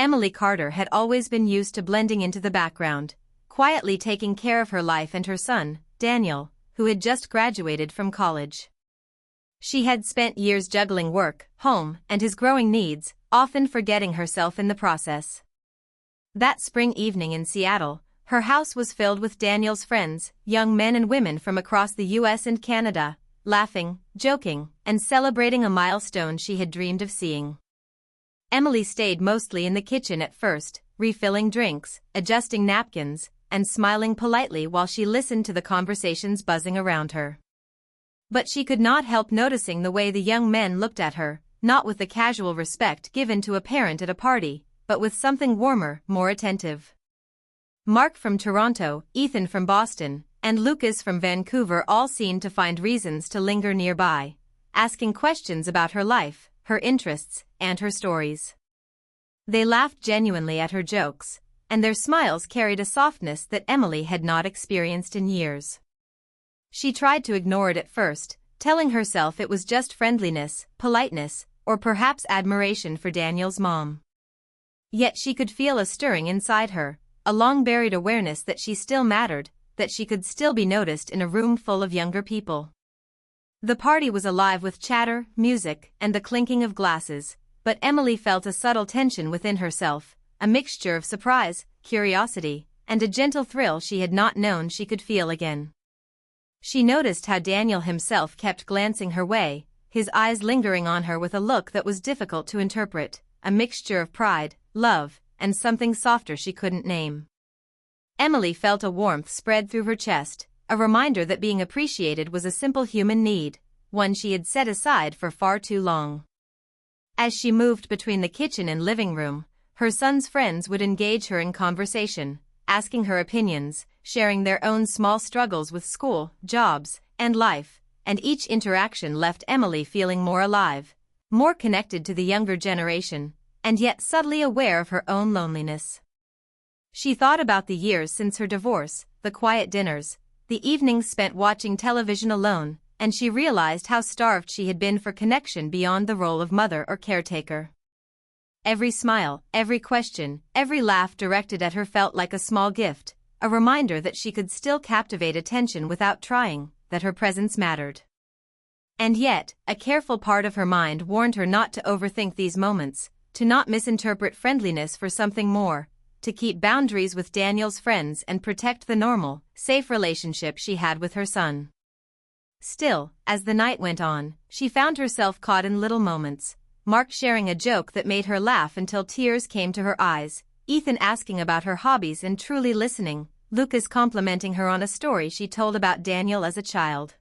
Emily Carter had always been used to blending into the background, quietly taking care of her life and her son, Daniel, who had just graduated from college. She had spent years juggling work, home, and his growing needs, often forgetting herself in the process. That spring evening in Seattle, her house was filled with Daniel's friends, young men and women from across the US and Canada, laughing, joking, and celebrating a milestone she had dreamed of seeing. Emily stayed mostly in the kitchen at first, refilling drinks, adjusting napkins, and smiling politely while she listened to the conversations buzzing around her. But she could not help noticing the way the young men looked at her, not with the casual respect given to a parent at a party, but with something warmer, more attentive. Mark from Toronto, Ethan from Boston, and Lucas from Vancouver all seemed to find reasons to linger nearby, asking questions about her life, her interests, and her stories. They laughed genuinely at her jokes, and their smiles carried a softness that Emily had not experienced in years. She tried to ignore it at first, telling herself it was just friendliness, politeness, or perhaps admiration for Daniel's mom. Yet she could feel a stirring inside her, a long-buried awareness that she still mattered, that she could still be noticed in a room full of younger people. The party was alive with chatter, music, and the clinking of glasses, but Emily felt a subtle tension within herself, a mixture of surprise, curiosity, and a gentle thrill she had not known she could feel again. She noticed how Daniel himself kept glancing her way, his eyes lingering on her with a look that was difficult to interpret, a mixture of pride, love, and something softer she couldn't name. Emily felt a warmth spread through her chest, a reminder that being appreciated was a simple human need, one she had set aside for far too long. As she moved between the kitchen and living room, her son's friends would engage her in conversation, asking her opinions, sharing their own small struggles with school, jobs, and life, and each interaction left Emily feeling more alive, more connected to the younger generation, and yet subtly aware of her own loneliness. She thought about the years since her divorce, the quiet dinners, the evenings spent watching television alone, and she realized how starved she had been for connection beyond the role of mother or caretaker. Every smile, every question, every laugh directed at her felt like a small gift, a reminder that she could still captivate attention without trying, that her presence mattered. And yet, a careful part of her mind warned her not to overthink these moments, to not misinterpret friendliness for something more, to keep boundaries with Daniel's friends and protect the normal, safe relationship she had with her son. Still, as the night went on, she found herself caught in little moments, Mark sharing a joke that made her laugh until tears came to her eyes, Ethan asking about her hobbies and truly listening, Lucas complimenting her on a story she told about Daniel as a child.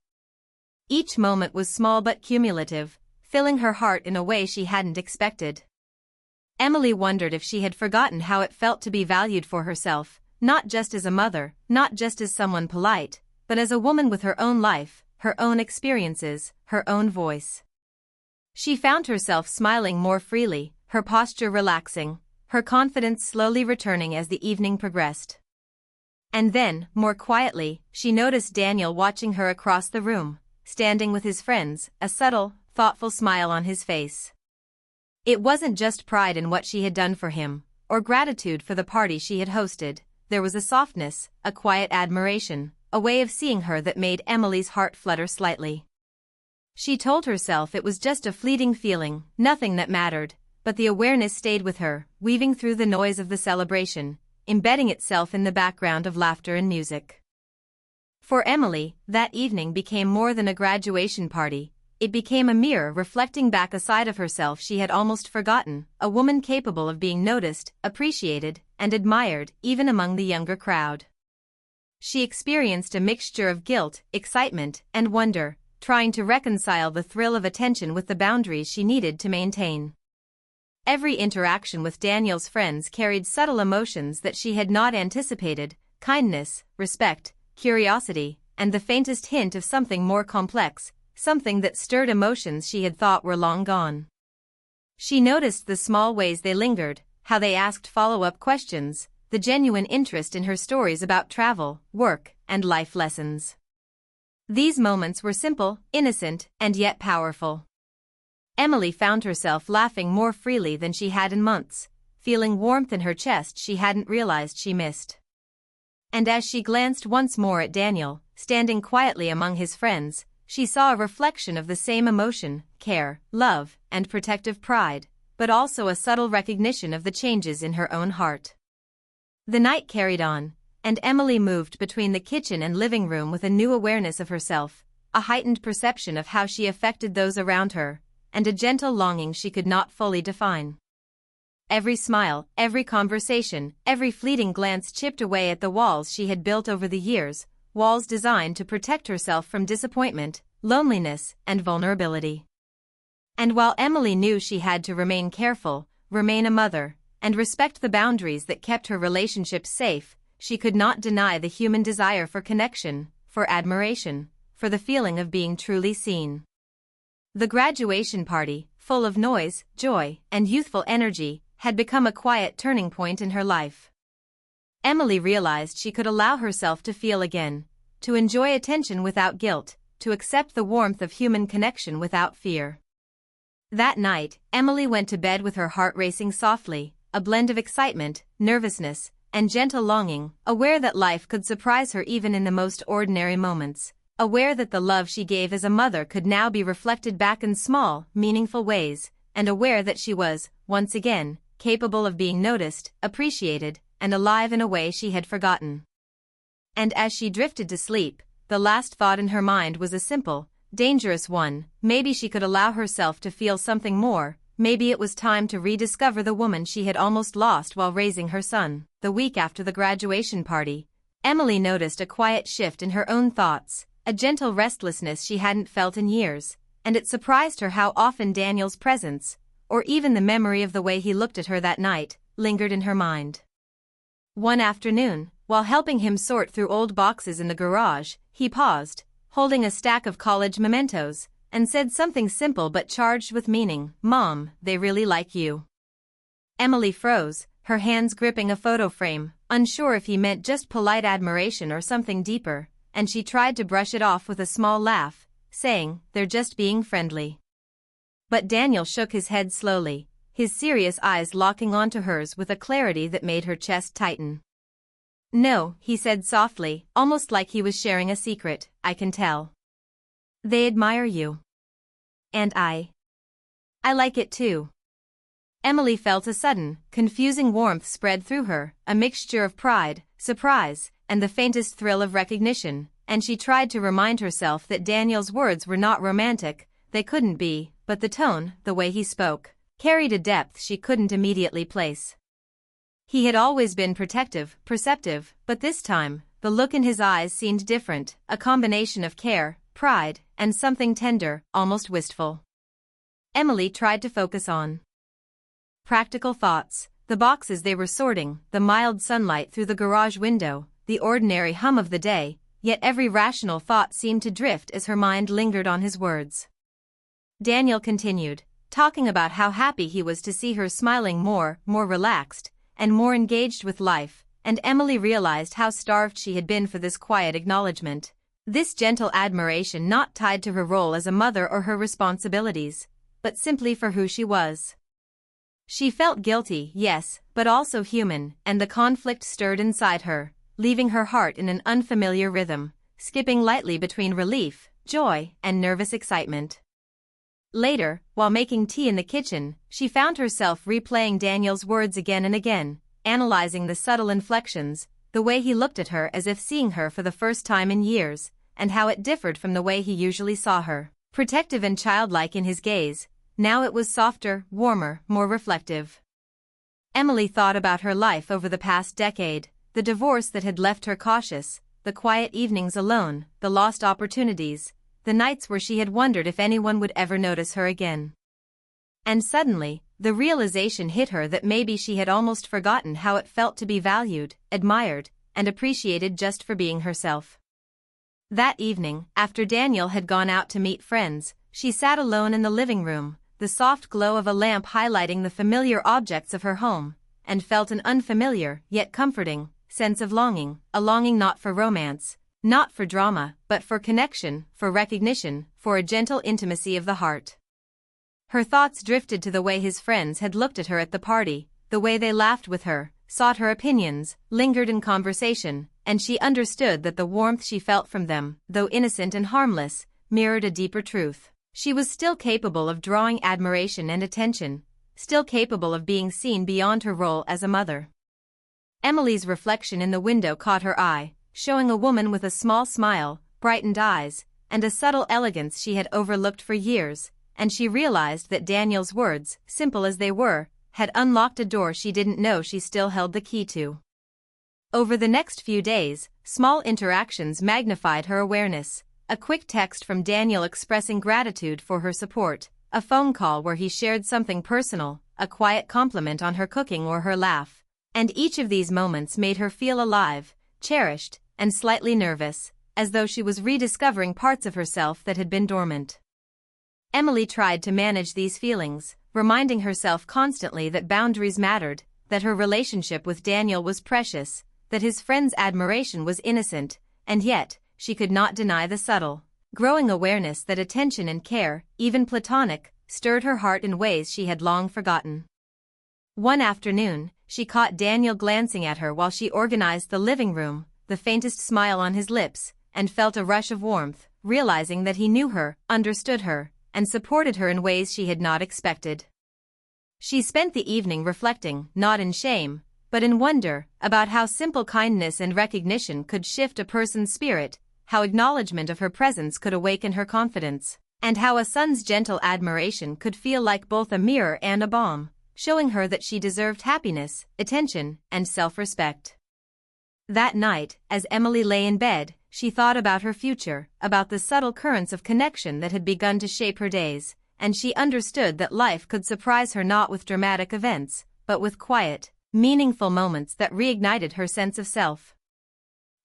Each moment was small but cumulative, filling her heart in a way she hadn't expected. Emily wondered if she had forgotten how it felt to be valued for herself, not just as a mother, not just as someone polite, but as a woman with her own life, her own experiences, her own voice. She found herself smiling more freely, her posture relaxing, her confidence slowly returning as the evening progressed. And then, more quietly, she noticed Daniel watching her across the room, standing with his friends, a subtle, thoughtful smile on his face. It wasn't just pride in what she had done for him, or gratitude for the party she had hosted, there was a softness, a quiet admiration, a way of seeing her that made Emily's heart flutter slightly. She told herself it was just a fleeting feeling, nothing that mattered, but the awareness stayed with her, weaving through the noise of the celebration, embedding itself in the background of laughter and music. For Emily, that evening became more than a graduation party. It became a mirror reflecting back a side of herself she had almost forgotten, a woman capable of being noticed, appreciated, and admired, even among the younger crowd. She experienced a mixture of guilt, excitement, and wonder, trying to reconcile the thrill of attention with the boundaries she needed to maintain. Every interaction with Daniel's friends carried subtle emotions that she had not anticipated, kindness, respect, curiosity, and the faintest hint of something more complex, something that stirred emotions she had thought were long gone. She noticed the small ways they lingered, how they asked follow-up questions, the genuine interest in her stories about travel, work, and life lessons. These moments were simple, innocent, and yet powerful. Emily found herself laughing more freely than she had in months, feeling warmth in her chest she hadn't realized she missed. And as she glanced once more at Daniel, standing quietly among his friends, she saw a reflection of the same emotion, care, love, and protective pride, but also a subtle recognition of the changes in her own heart. The night carried on, and Emily moved between the kitchen and living room with a new awareness of herself, a heightened perception of how she affected those around her, and a gentle longing she could not fully define. Every smile, every conversation, every fleeting glance chipped away at the walls she had built over the years, walls designed to protect herself from disappointment, loneliness, and vulnerability. And while Emily knew she had to remain careful, remain a mother, and respect the boundaries that kept her relationships safe, she could not deny the human desire for connection, for admiration, for the feeling of being truly seen. The graduation party, full of noise, joy, and youthful energy, had become a quiet turning point in her life. Emily realized she could allow herself to feel again, to enjoy attention without guilt, to accept the warmth of human connection without fear. That night, Emily went to bed with her heart racing softly, a blend of excitement, nervousness, and gentle longing, aware that life could surprise her even in the most ordinary moments, aware that the love she gave as a mother could now be reflected back in small, meaningful ways, and aware that she was, once again, capable of being noticed, appreciated, and alive in a way she had forgotten. And as she drifted to sleep, the last thought in her mind was a simple, dangerous one: maybe she could allow herself to feel something more, maybe it was time to rediscover the woman she had almost lost while raising her son. The week after the graduation party, Emily noticed a quiet shift in her own thoughts, a gentle restlessness she hadn't felt in years, and it surprised her how often Daniel's presence, or even the memory of the way he looked at her that night, lingered in her mind. One afternoon, while helping him sort through old boxes in the garage, he paused, holding a stack of college mementos, and said something simple but charged with meaning: "Mom, they really like you." Emily froze, her hands gripping a photo frame, unsure if he meant just polite admiration or something deeper, and she tried to brush it off with a small laugh, saying, "They're just being friendly." But Daniel shook his head slowly, his serious eyes locking onto hers with a clarity that made her chest tighten. "No," he said softly, almost like he was sharing a secret, "I can tell. They admire you. And I like it too." Emily felt a sudden, confusing warmth spread through her, a mixture of pride, surprise, and the faintest thrill of recognition, and she tried to remind herself that Daniel's words were not romantic, they couldn't be, but the tone, the way he spoke, carried a depth she couldn't immediately place. He had always been protective, perceptive, but this time, the look in his eyes seemed different, a combination of care, pride, and something tender, almost wistful. Emily tried to focus on practical thoughts, the boxes they were sorting, the mild sunlight through the garage window, the ordinary hum of the day, yet every rational thought seemed to drift as her mind lingered on his words. Daniel continued, talking about how happy he was to see her smiling more relaxed, and more engaged with life, and Emily realized how starved she had been for this quiet acknowledgement, this gentle admiration not tied to her role as a mother or her responsibilities, but simply for who she was. She felt guilty, yes, but also human, and the conflict stirred inside her, leaving her heart in an unfamiliar rhythm, skipping lightly between relief, joy, and nervous excitement. Later, while making tea in the kitchen, she found herself replaying Daniel's words again and again, analyzing the subtle inflections, the way he looked at her as if seeing her for the first time in years, and how it differed from the way he usually saw her, protective and childlike in his gaze. Now it was softer, warmer, more reflective. Emily thought about her life over the past decade, the divorce that had left her cautious, the quiet evenings alone, the lost opportunities, the nights where she had wondered if anyone would ever notice her again. And suddenly, the realization hit her that maybe she had almost forgotten how it felt to be valued, admired, and appreciated just for being herself. That evening, after Daniel had gone out to meet friends, she sat alone in the living room, the soft glow of a lamp highlighting the familiar objects of her home, and felt an unfamiliar, yet comforting, sense of longing, a longing not for romance, not for drama, but for connection, for recognition, for a gentle intimacy of the heart. Her thoughts drifted to the way his friends had looked at her at the party, the way they laughed with her, sought her opinions, lingered in conversation, and she understood that the warmth she felt from them, though innocent and harmless, mirrored a deeper truth. She was still capable of drawing admiration and attention, still capable of being seen beyond her role as a mother. Emily's reflection in the window caught her eye, showing a woman with a small smile, brightened eyes, and a subtle elegance she had overlooked for years, and she realized that Daniel's words, simple as they were, had unlocked a door she didn't know she still held the key to. Over the next few days, small interactions magnified her awareness. A quick text from Daniel expressing gratitude for her support, a phone call where he shared something personal, a quiet compliment on her cooking or her laugh. And each of these moments made her feel alive, cherished, and slightly nervous, as though she was rediscovering parts of herself that had been dormant. Emily tried to manage these feelings, reminding herself constantly that boundaries mattered, that her relationship with Daniel was precious, that his friend's admiration was innocent, and yet, she could not deny the subtle, growing awareness that attention and care, even platonic, stirred her heart in ways she had long forgotten. One afternoon, she caught Daniel glancing at her while she organized the living room, the faintest smile on his lips, and felt a rush of warmth, realizing that he knew her, understood her, and supported her in ways she had not expected. She spent the evening reflecting, not in shame, but in wonder, about how simple kindness and recognition could shift a person's spirit, how acknowledgement of her presence could awaken her confidence, and how a son's gentle admiration could feel like both a mirror and a balm, showing her that she deserved happiness, attention, and self-respect. That night, as Emily lay in bed, she thought about her future, about the subtle currents of connection that had begun to shape her days, and she understood that life could surprise her not with dramatic events, but with quiet, meaningful moments that reignited her sense of self.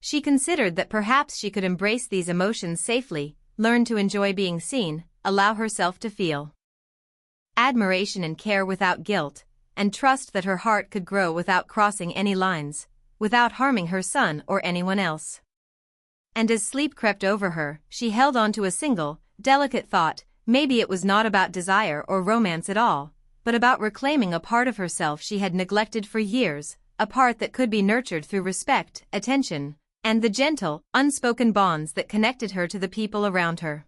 She considered that perhaps she could embrace these emotions safely, learn to enjoy being seen, allow herself to feel admiration and care without guilt, and trust that her heart could grow without crossing any lines, without harming her son or anyone else. And as sleep crept over her, she held on to a single, delicate thought: maybe it was not about desire or romance at all, but about reclaiming a part of herself she had neglected for years, a part that could be nurtured through respect, attention, and the gentle, unspoken bonds that connected her to the people around her.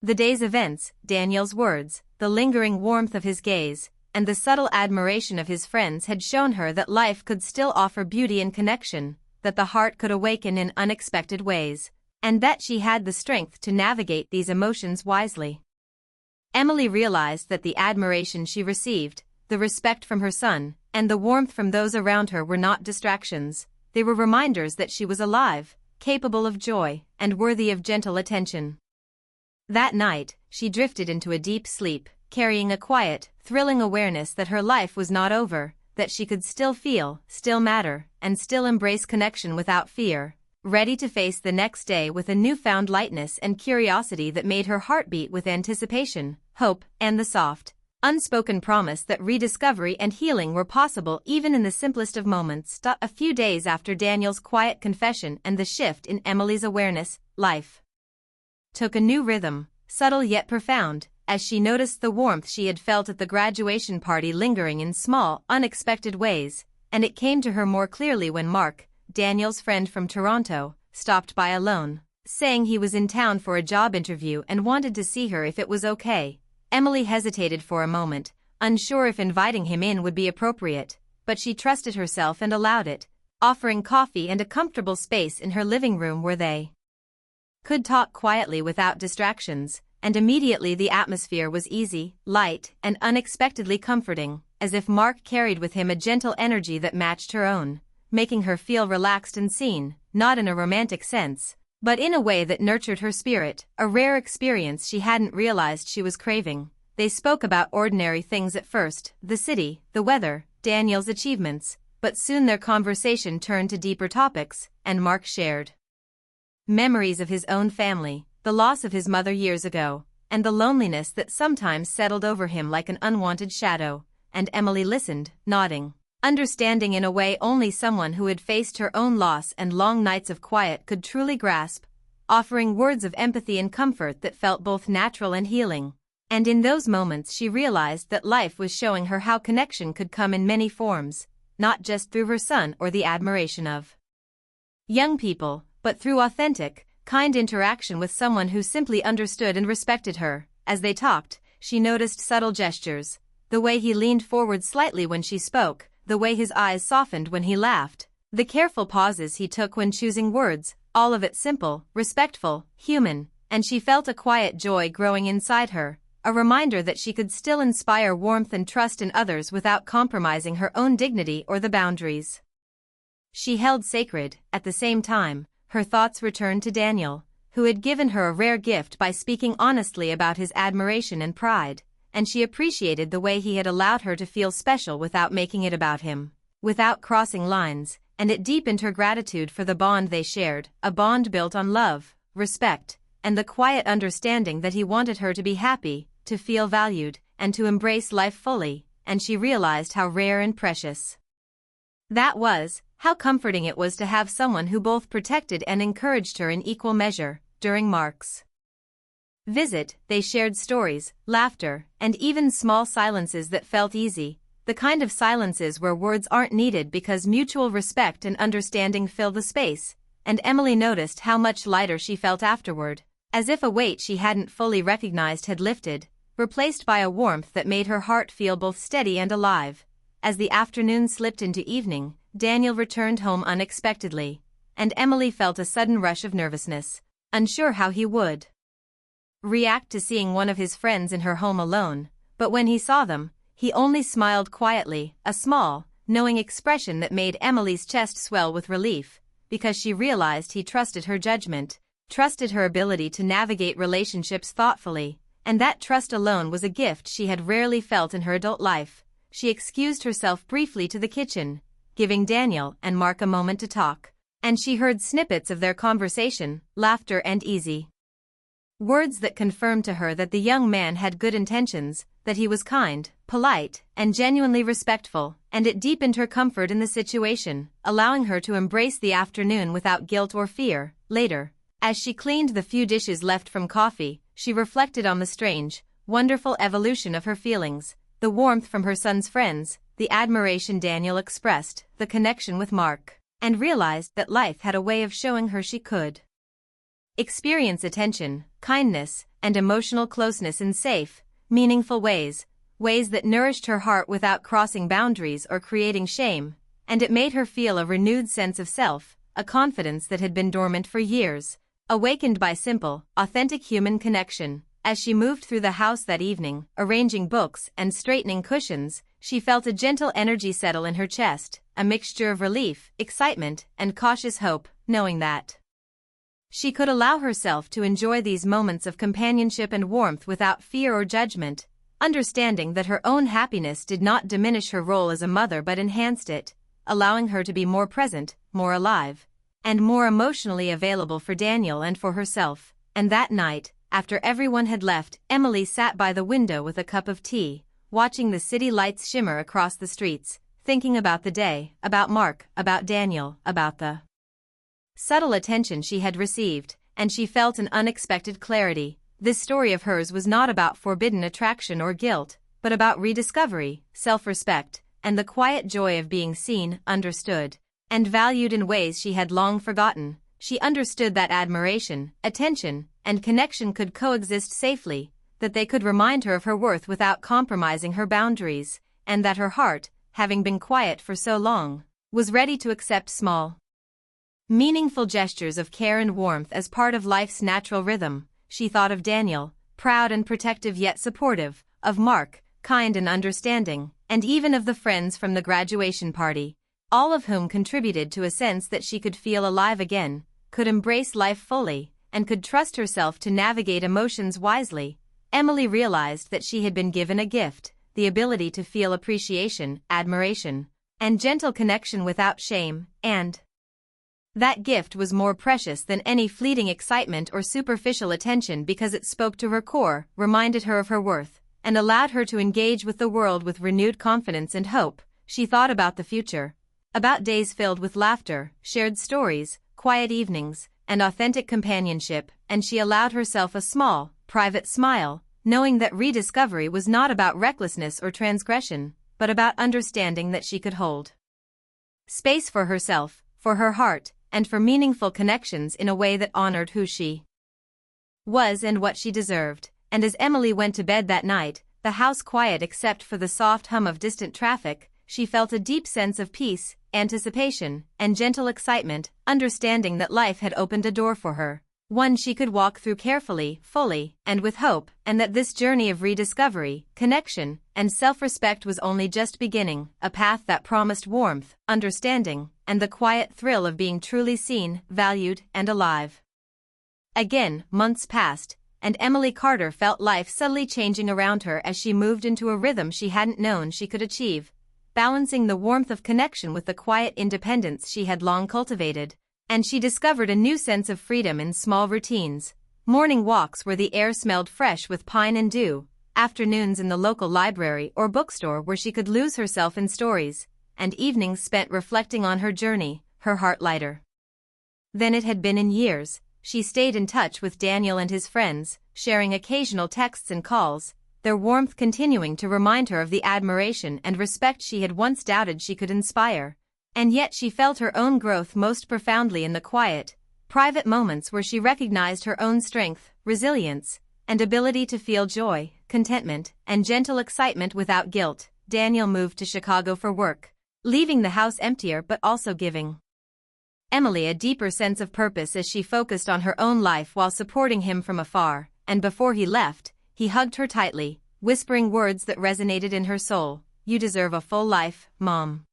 The day's events, Daniel's words, the lingering warmth of his gaze, and the subtle admiration of his friends had shown her that life could still offer beauty and connection, that the heart could awaken in unexpected ways, and that she had the strength to navigate these emotions wisely. Emily realized that the admiration she received, the respect from her son, and the warmth from those around her were not distractions. They were reminders that she was alive, capable of joy, and worthy of gentle attention. That night, she drifted into a deep sleep, carrying a quiet, thrilling awareness that her life was not over, that she could still feel, still matter, and still embrace connection without fear, ready to face the next day with a newfound lightness and curiosity that made her heart beat with anticipation, hope, and the soft, unspoken promise that rediscovery and healing were possible even in the simplest of moments. A few days after Daniel's quiet confession and the shift in Emily's awareness, life took a new rhythm, subtle yet profound, as she noticed the warmth she had felt at the graduation party lingering in small, unexpected ways, and it came to her more clearly when Mark, Daniel's friend from Toronto, stopped by alone, saying he was in town for a job interview and wanted to see her if it was okay. Emily hesitated for a moment, unsure if inviting him in would be appropriate, but she trusted herself and allowed it, offering coffee and a comfortable space in her living room where they could talk quietly without distractions, and immediately the atmosphere was easy, light, and unexpectedly comforting, as if Mark carried with him a gentle energy that matched her own, making her feel relaxed and seen, not in a romantic sense, but in a way that nurtured her spirit, a rare experience she hadn't realized she was craving. They spoke about ordinary things at first, the city, the weather, Daniel's achievements, but soon their conversation turned to deeper topics, and Mark shared memories of his own family, the loss of his mother years ago, and the loneliness that sometimes settled over him like an unwanted shadow, and Emily listened, nodding, understanding in a way only someone who had faced her own loss and long nights of quiet could truly grasp, offering words of empathy and comfort that felt both natural and healing. And in those moments she realized that life was showing her how connection could come in many forms, not just through her son or the admiration of young people, but through authentic, kind interaction with someone who simply understood and respected her. As they talked, she noticed subtle gestures, the way he leaned forward slightly when she spoke, the way his eyes softened when he laughed, the careful pauses he took when choosing words, all of it simple, respectful, human, and she felt a quiet joy growing inside her, a reminder that she could still inspire warmth and trust in others without compromising her own dignity or the boundaries she held sacred. At the same time, her thoughts returned to Daniel, who had given her a rare gift by speaking honestly about his admiration and pride, and she appreciated the way he had allowed her to feel special without making it about him, without crossing lines, and it deepened her gratitude for the bond they shared, a bond built on love, respect, and the quiet understanding that he wanted her to be happy, to feel valued, and to embrace life fully, and she realized how rare and precious that was, how comforting it was to have someone who both protected and encouraged her in equal measure. During Mark's visit, they shared stories, laughter, and even small silences that felt easy, the kind of silences where words aren't needed because mutual respect and understanding fill the space, and Emily noticed how much lighter she felt afterward, as if a weight she hadn't fully recognized had lifted, replaced by a warmth that made her heart feel both steady and alive. As the afternoon slipped into evening, Daniel returned home unexpectedly, and Emily felt a sudden rush of nervousness, unsure how he would react to seeing one of his friends in her home alone, but when he saw them, he only smiled quietly, a small, knowing expression that made Emily's chest swell with relief, because she realized he trusted her judgment, trusted her ability to navigate relationships thoughtfully, and that trust alone was a gift she had rarely felt in her adult life. She excused herself briefly to the kitchen, giving Daniel and Mark a moment to talk, and she heard snippets of their conversation, laughter and easy words that confirmed to her that the young man had good intentions, that he was kind, polite, and genuinely respectful, and it deepened her comfort in the situation, allowing her to embrace the afternoon without guilt or fear. Later, as she cleaned the few dishes left from coffee, she reflected on the strange, wonderful evolution of her feelings, the warmth from her son's friends, the admiration Daniel expressed, the connection with Mark, and realized that life had a way of showing her she could experience attention, kindness, and emotional closeness in safe, meaningful ways that nourished her heart without crossing boundaries or creating shame, and it made her feel a renewed sense of self, a confidence that had been dormant for years, awakened by simple, authentic human connection. As she moved through the house that evening, arranging books and straightening cushions, she felt a gentle energy settle in her chest, a mixture of relief, excitement, and cautious hope, knowing that she could allow herself to enjoy these moments of companionship and warmth without fear or judgment, understanding that her own happiness did not diminish her role as a mother but enhanced it, allowing her to be more present, more alive, and more emotionally available for Daniel and for herself. And that night, after everyone had left, Emily sat by the window with a cup of tea, watching the city lights shimmer across the streets, thinking about the day, about Mark, about Daniel, about the subtle attention she had received, and she felt an unexpected clarity. This story of hers was not about forbidden attraction or guilt, but about rediscovery, self-respect, and the quiet joy of being seen, understood, and valued in ways she had long forgotten. She understood that admiration, attention, and connection could coexist safely, that they could remind her of her worth without compromising her boundaries, and that her heart, having been quiet for so long, was ready to accept small, meaningful gestures of care and warmth as part of life's natural rhythm. She thought of Daniel, proud and protective yet supportive, of Mark, kind and understanding, and even of the friends from the graduation party, all of whom contributed to a sense that she could feel alive again, could embrace life fully, and could trust herself to navigate emotions wisely. Emily realized that she had been given a gift, the ability to feel appreciation, admiration, and gentle connection without shame, and that gift was more precious than any fleeting excitement or superficial attention because it spoke to her core, reminded her of her worth, and allowed her to engage with the world with renewed confidence and hope. She thought about the future, about days filled with laughter, shared stories, quiet evenings, and authentic companionship, and she allowed herself a small, private smile, knowing that rediscovery was not about recklessness or transgression, but about understanding that she could hold space for herself, for her heart, and for meaningful connections in a way that honored who she was and what she deserved. And as Emily went to bed that night, the house quiet except for the soft hum of distant traffic, she felt a deep sense of peace, anticipation, and gentle excitement, understanding that life had opened a door for her, one she could walk through carefully, fully, and with hope, and that this journey of rediscovery, connection, and self-respect was only just beginning, a path that promised warmth, understanding, and the quiet thrill of being truly seen, valued, and alive. Again, months passed, and Emily Carter felt life subtly changing around her as she moved into a rhythm she hadn't known she could achieve, balancing the warmth of connection with the quiet independence she had long cultivated. And she discovered a new sense of freedom in small routines, morning walks where the air smelled fresh with pine and dew, afternoons in the local library or bookstore where she could lose herself in stories, and evenings spent reflecting on her journey, her heart lighter than it had been in years. She stayed in touch with Daniel and his friends, sharing occasional texts and calls, their warmth continuing to remind her of the admiration and respect she had once doubted she could inspire. And yet she felt her own growth most profoundly in the quiet, private moments where she recognized her own strength, resilience, and ability to feel joy, contentment, and gentle excitement without guilt. Daniel moved to Chicago for work, leaving the house emptier but also giving Emily a deeper sense of purpose as she focused on her own life while supporting him from afar. And before he left, he hugged her tightly, whispering words that resonated in her soul. "You deserve a full life, Mom.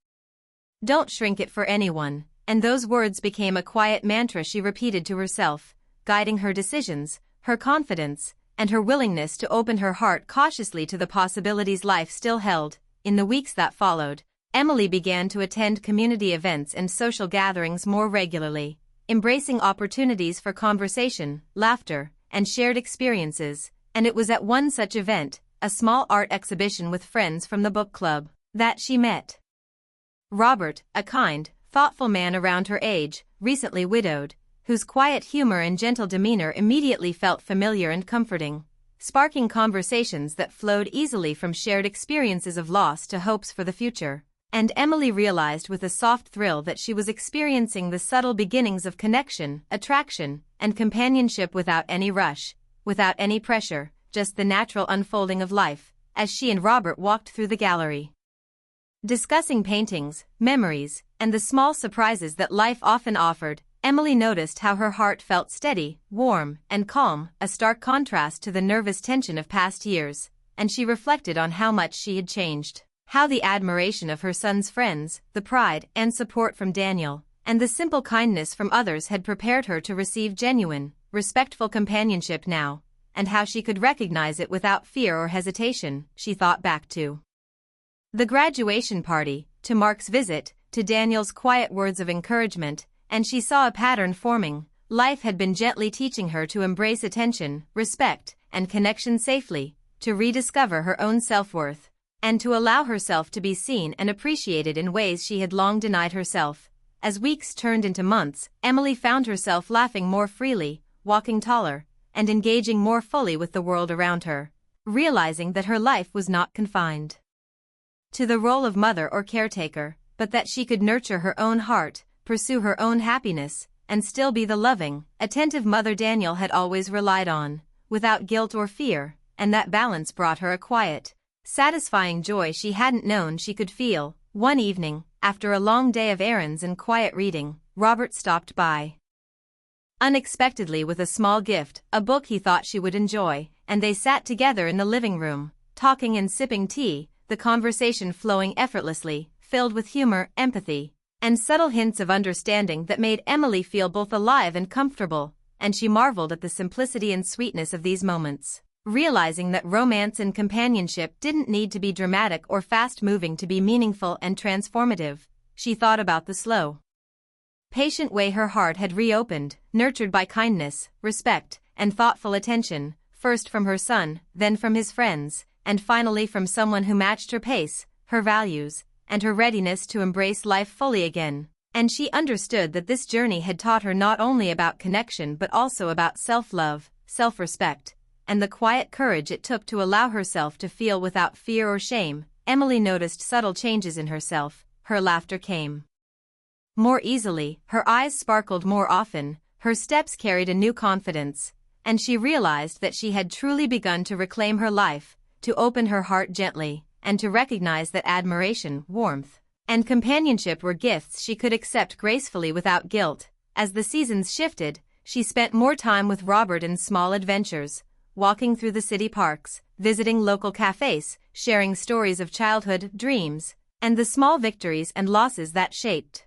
Don't shrink it for anyone." And those words became a quiet mantra she repeated to herself, guiding her decisions, her confidence, and her willingness to open her heart cautiously to the possibilities life still held. In the weeks that followed, Emily began to attend community events and social gatherings more regularly, embracing opportunities for conversation, laughter, and shared experiences. And it was at one such event, a small art exhibition with friends from the book club, that she met Robert, a kind, thoughtful man around her age, recently widowed, whose quiet humor and gentle demeanor immediately felt familiar and comforting, sparking conversations that flowed easily from shared experiences of loss to hopes for the future. And Emily realized with a soft thrill that she was experiencing the subtle beginnings of connection, attraction, and companionship without any rush, without any pressure, just the natural unfolding of life. As she and Robert walked through the gallery, discussing paintings, memories, and the small surprises that life often offered, Emily noticed how her heart felt steady, warm, and calm, a stark contrast to the nervous tension of past years. And she reflected on how much she had changed, how the admiration of her son's friends, the pride and support from Daniel, and the simple kindness from others had prepared her to receive genuine, respectful companionship now, and how she could recognize it without fear or hesitation. She thought back to the graduation party, to Mark's visit, to Daniel's quiet words of encouragement, and she saw a pattern forming. Life had been gently teaching her to embrace attention, respect, and connection safely, to rediscover her own self-worth, and to allow herself to be seen and appreciated in ways she had long denied herself. As weeks turned into months, Emily found herself laughing more freely, walking taller, and engaging more fully with the world around her, realizing that her life was not confined to the role of mother or caretaker, but that she could nurture her own heart, pursue her own happiness, and still be the loving, attentive mother Daniel had always relied on, without guilt or fear. And that balance brought her a quiet, satisfying joy she hadn't known she could feel. One evening, after a long day of errands and quiet reading, Robert stopped by unexpectedly with a small gift, a book he thought she would enjoy, and they sat together in the living room, talking and sipping tea, the conversation flowing effortlessly, filled with humor, empathy, and subtle hints of understanding that made Emily feel both alive and comfortable. And she marveled at the simplicity and sweetness of these moments, realizing that romance and companionship didn't need to be dramatic or fast-moving to be meaningful and transformative. She thought about the slow, patient way her heart had reopened, nurtured by kindness, respect, and thoughtful attention, first from her son, then from his friends, and finally from someone who matched her pace, her values, and her readiness to embrace life fully again. And she understood that this journey had taught her not only about connection but also about self-love, self-respect, and the quiet courage it took to allow herself to feel without fear or shame, Emily noticed subtle changes in herself. Her laughter came more easily, her eyes sparkled more often, her steps carried a new confidence, and she realized that she had truly begun to reclaim her life, to open her heart gently, and to recognize that admiration, warmth, and companionship were gifts she could accept gracefully without guilt. As the seasons shifted, she spent more time with Robert in small adventures, walking through the city parks, visiting local cafes, sharing stories of childhood dreams, and the small victories and losses that shaped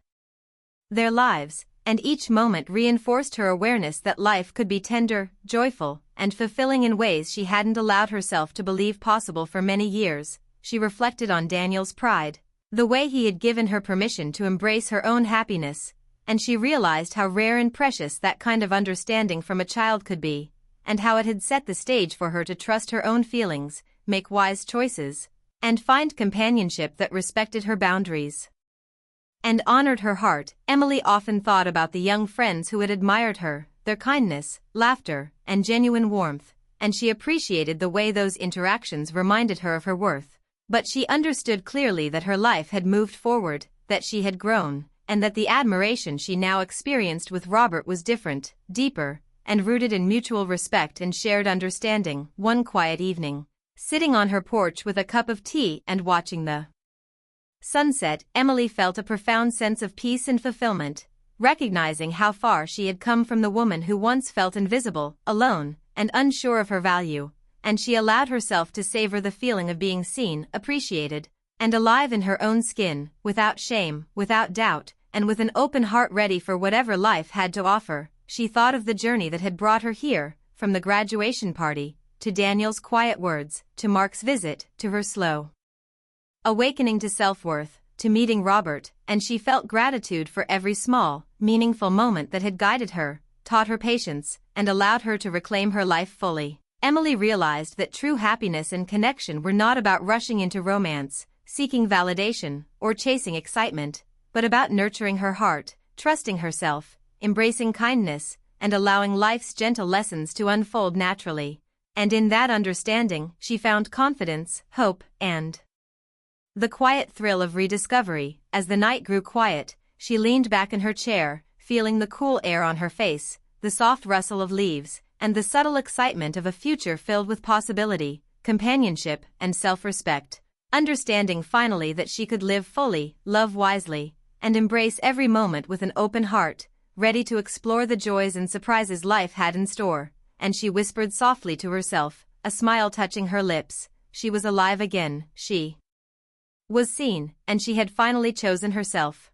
their lives, and each moment reinforced her awareness that life could be tender, joyful, and fulfilling in ways she hadn't allowed herself to believe possible for many years. She reflected on Daniel's pride, the way he had given her permission to embrace her own happiness, and she realized how rare and precious that kind of understanding from a child could be, and how it had set the stage for her to trust her own feelings, make wise choices, and find companionship that respected her boundaries and honored her heart. Emily often thought about the young friends who had admired her, their kindness, laughter, and genuine warmth, and she appreciated the way those interactions reminded her of her worth. But she understood clearly that her life had moved forward, that she had grown, and that the admiration she now experienced with Robert was different, deeper, and rooted in mutual respect and shared understanding. One quiet evening, sitting on her porch with a cup of tea and watching the sunset, Emily felt a profound sense of peace and fulfillment, recognizing how far she had come from the woman who once felt invisible, alone, and unsure of her value, and she allowed herself to savor the feeling of being seen, appreciated, and alive in her own skin, without shame, without doubt, and with an open heart ready for whatever life had to offer. She thought of the journey that had brought her here, from the graduation party, to Daniel's quiet words, to Mark's visit, to her slow awakening to self-worth, to meeting Robert, and she felt gratitude for every small, meaningful moment that had guided her, taught her patience, and allowed her to reclaim her life fully. Emily realized that true happiness and connection were not about rushing into romance, seeking validation, or chasing excitement, but about nurturing her heart, trusting herself, embracing kindness, and allowing life's gentle lessons to unfold naturally. And in that understanding, she found confidence, hope, and the quiet thrill of rediscovery. As the night grew quiet, she leaned back in her chair, feeling the cool air on her face, the soft rustle of leaves, and the subtle excitement of a future filled with possibility, companionship, and self-respect, understanding finally that she could live fully, love wisely, and embrace every moment with an open heart, ready to explore the joys and surprises life had in store. And she whispered softly to herself, a smile touching her lips. She was alive again, she was seen, and she had finally chosen herself.